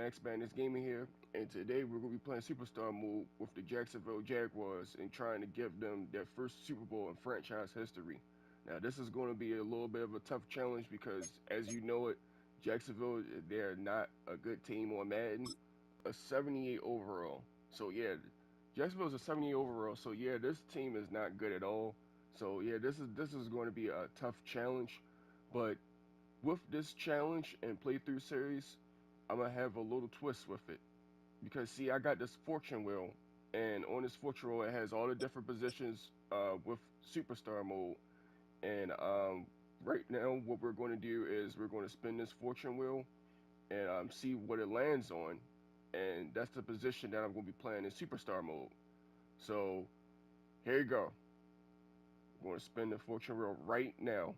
Max Madness Gaming here, and today we're going to be playing Superstar Mode with the Jacksonville Jaguars and trying to give them their first Super Bowl in franchise history. Now, this is going to be a little bit of a tough challenge because, as you know it, Jacksonville, they're not a good team on Madden, a 78 overall. So, yeah, Jacksonville's a 78 overall, so yeah, this team is not good at all. So, yeah, this is going to be a tough challenge, but with this challenge and playthrough series, I'm gonna have a little twist with it because see, I got this fortune wheel, and on this fortune wheel, it has all the different positions with superstar mode. And right now, what we're going to do is we're going to spin this fortune wheel and see what it lands on, and that's the position that I'm going to be playing in superstar mode. So here you go. I'm going to spin the fortune wheel right now,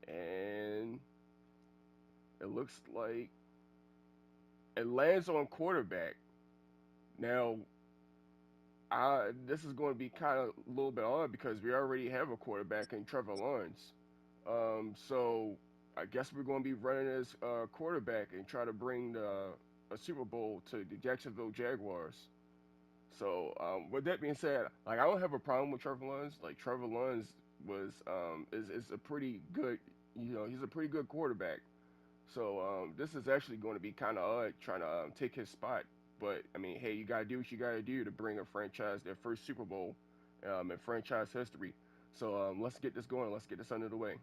and it looks like it lands on quarterback. Now, this is going to be kind of a little bit odd because we already have a quarterback in Trevor Lawrence. So I guess we're going to be running as quarterback and try to bring a Super Bowl to the Jacksonville Jaguars. So with that being said, like I don't have a problem with Trevor Lawrence. Like Trevor Lawrence is a pretty good, he's a pretty good quarterback. So this is actually going to be kind of odd trying to take his spot. But I mean, hey, you gotta do what you gotta do to bring a franchise their first Super Bowl in franchise history. So let's get this going. Let's get this under the way.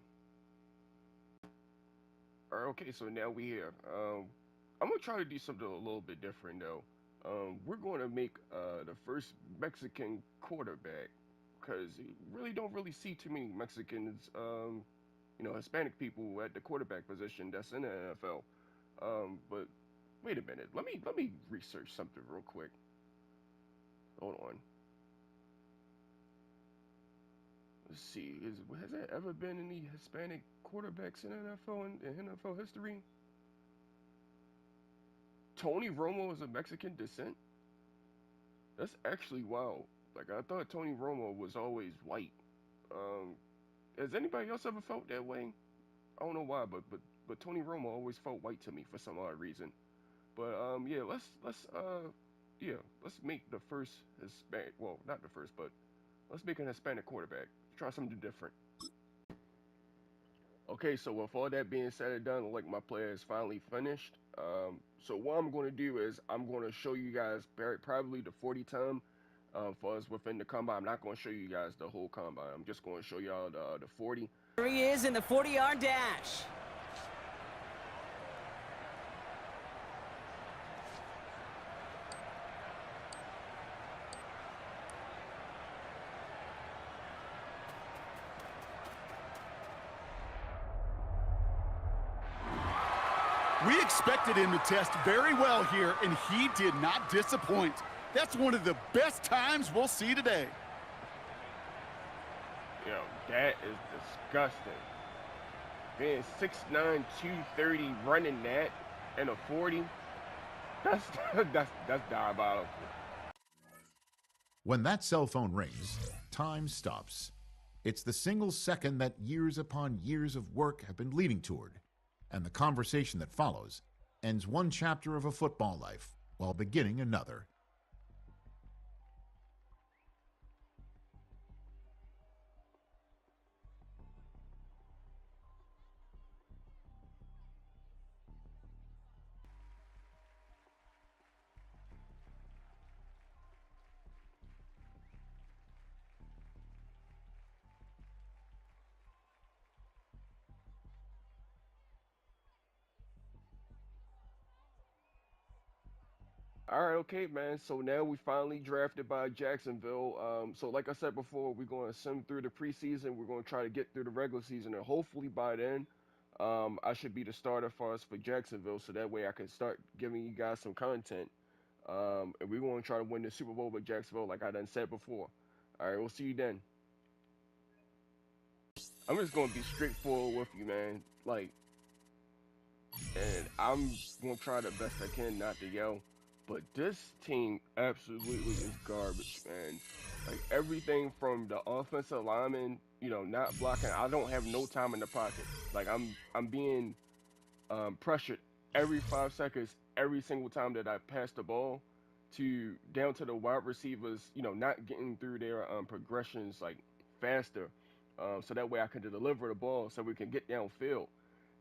All right, okay, so now we here. I'm gonna try to do something a little bit different though. We're going to make the first Mexican quarterback because you really don't really see too many Mexicans, Hispanic people at the quarterback position that's in the NFL. But wait a minute, let me research something real quick. Hold on. Let's see. Has there ever been any Hispanic quarterbacks in NFL in NFL history? Tony Romo is of Mexican descent. That's actually wild. Like I thought Tony Romo was always white. Um, has anybody else ever felt that way? I don't know why, but Tony Romo always felt white to me for some odd reason. But yeah, let's make the first Hispanic. Well, not the first, but let's make an Hispanic quarterback. Try something different. Okay, so with all that being said and done, like my player is finally finished. So what I'm going to do is I'm going to show you guys probably the 40 time for us within the combine. I'm not going to show you guys the whole combine. I'm just going to show y'all the 40. Here he is in the 40-yard dash. We expected him to test very well here, and he did not disappoint. That's one of the best times we'll see today. Yo, that is disgusting. Being 6'9", 230, running that and a 40, that's that's diabolical. When that cell phone rings, time stops. It's the single second that years upon years of work have been leading toward, and the conversation that follows ends one chapter of a football life while beginning another. All right, okay, man. So now we finally drafted by Jacksonville. So like I said before, we're going to sim through the preseason. We're going to try to get through the regular season, and hopefully by then, I should be the starter for us for Jacksonville. So that way I can start giving you guys some content. And we're going to try to win the Super Bowl with Jacksonville, like I done said before. All right, we'll see you then. I'm just going to be straightforward with you, man. Like, and I'm going to try the best I can not to yell. But this team absolutely is garbage, man. Like everything from the offensive lineman, not blocking. I don't have no time in the pocket. Like I'm being pressured every 5 seconds, every single time that I pass the ball to down to the wide receivers, not getting through their progressions like faster, so that way I can deliver the ball so we can get downfield.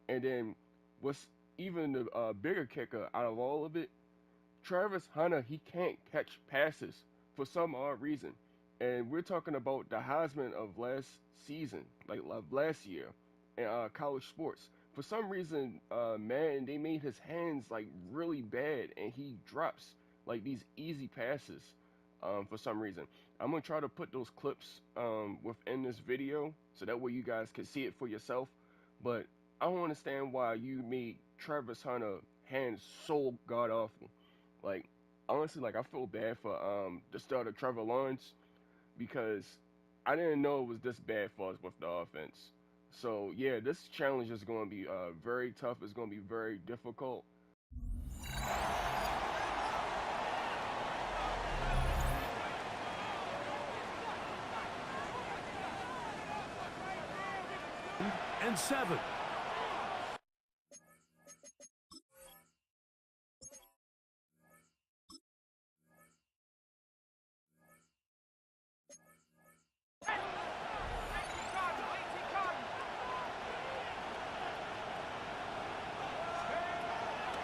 And then what's even the bigger kicker out of all of it, Travis Hunter, he can't catch passes for some odd reason. And we're talking about the Heisman of last season, like last year in college sports. For some reason, man, they made his hands like really bad, and he drops like these easy passes for some reason. I'm gonna try to put those clips within this video so that way you guys can see it for yourself. But I don't understand why you made Travis Hunter hands so god awful. Like honestly, like I feel bad for the starter Trevor Lawrence because I didn't know it was this bad for us with the offense. So yeah, this challenge is going to be very tough. It's going to be very difficult. And 7.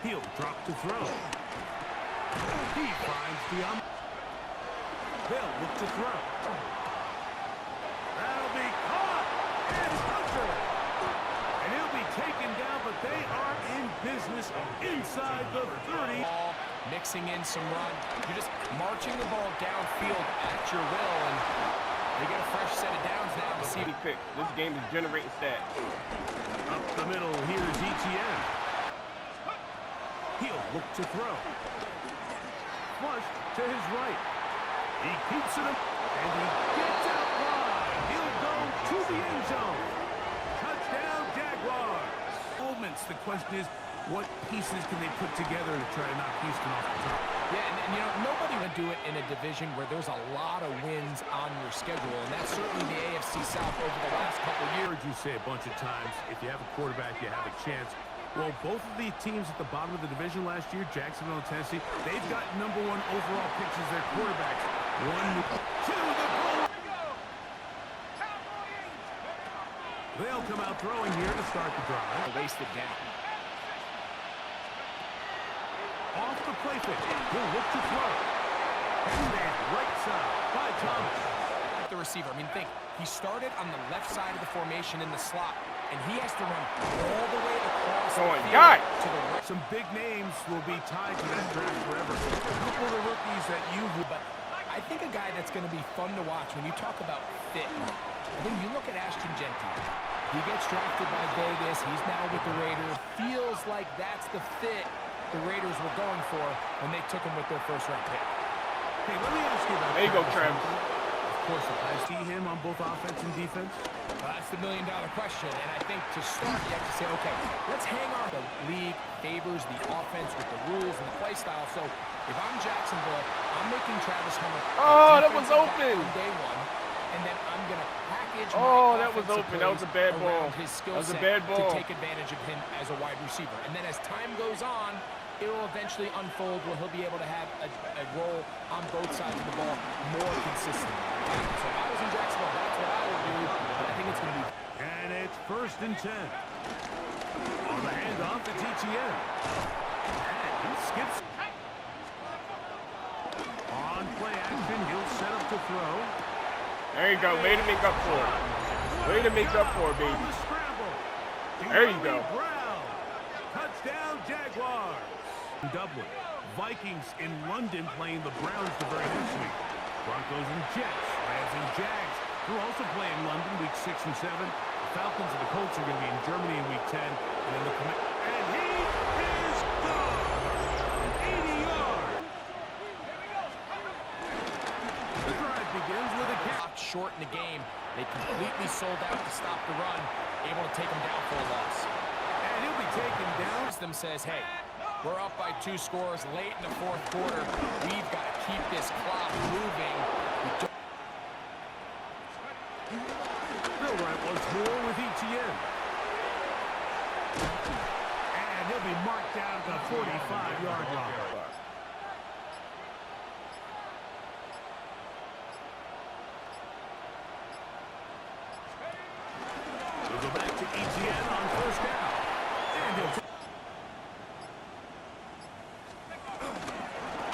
He'll drop to throw. He finds the They'll look to throw. That'll be caught. It's Hunter. And he'll be taken down, but they are in business inside the 30. Ball, mixing in some run. You're just marching the ball downfield at your will, and they get a fresh set of downs now to see. Quick. This game is generating stats. Up the middle, here's Etienne. He'll look to throw. Flush to his right. He keeps it up, and he gets out wide. He'll go to the end zone. Touchdown, Jaguars. Moments. The question is, what pieces can they put together to try to knock Houston off the top? Yeah, and nobody would do it in a division where there's a lot of wins on your schedule, and that's certainly the AFC South over the last couple of years. I heard you say a bunch of times, if you have a quarterback, you have a chance. Well, both of the teams at the bottom of the division last year, Jacksonville and Tennessee, they've got #1 overall picks as their quarterbacks. One to the goal. They'll come out throwing here to start the drive. Wasted down. Off the play fake. He'll look to throw. And then right side by Thomas. The receiver. I mean, think. He started on the left side of the formation in the slot, and he has to run all the way across the field to the right. Some big names will be tied to that draft forever. A couple of the rookies that you... But I think a guy that's going to be fun to watch when you talk about fit. I think you look at Ashton Genty. He gets drafted by Vegas. He's now with the Raiders. Feels like that's the fit the Raiders were going for when they took him with their first-round pick. Hey, let me ask you about... There you go, Travis. Of course, I see him on both offense and defense. Well, that's the million-dollar question, and I think to start, you have to say, okay, let's hang on. The league favors the offense with the rules and the play style, so if I'm Jacksonville, I'm making Travis Hunter... Oh, that was open! ...day one, and then I'm going to package that was open. That was a bad ball. His skill that was a set bad ball. to take advantage of him as a wide receiver. And then as time goes on, it will eventually unfold where he'll be able to have a role on both sides of the ball more consistently. So if I was in Jacksonville, that's what I would do, but I think it's going to be... And it's 1st and 10. On the handoff, it's Etienne. And he skips. On play action, he'll set up to throw. There you go. Way to make up for it. Way to make up for it, baby. There you go. Brown. Touchdown, Jaguars. Dublin. Vikings in London playing the Browns the very next week. Broncos and Jets. Rams and Jags. Who also play in London week 6 and 7. The Falcons and the Colts are going to be in Germany in week 10. And then and he is gone. 80 yards. The drive begins with a catch. Short in the game. They completely sold out to stop the run, able to take him down for a loss. And he'll be taken down. Them says, hey, we're up by 2 scores late in the 4th quarter. We've got to keep this clock moving. Bill Wright once more with Etienne. And he'll be marked down at the 45-yard line. We'll go back to Etienne on first down. And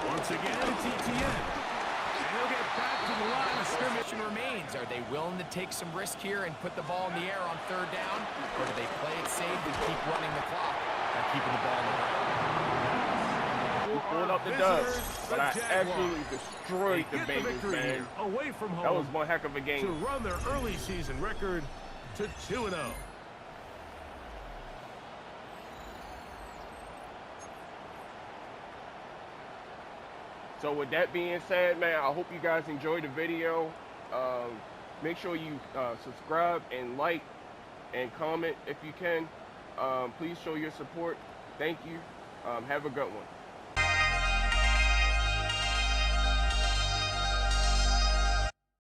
once again, it's Etienne. And he'll get back to the line of scrimmage. Remains. Are they willing to take some risk here and put the ball in the air on third down? Or do they play it safe and keep running the clock by keeping the ball in the ground? We pulled up the dust, but I absolutely destroyed the Bengals, man. Away from home. That was one heck of a game. To run their early season record to 2-0. So with that being said, man, I hope you guys enjoyed the video. Make sure you subscribe and like and comment if you can. Please show your support. Thank you. Have a good one.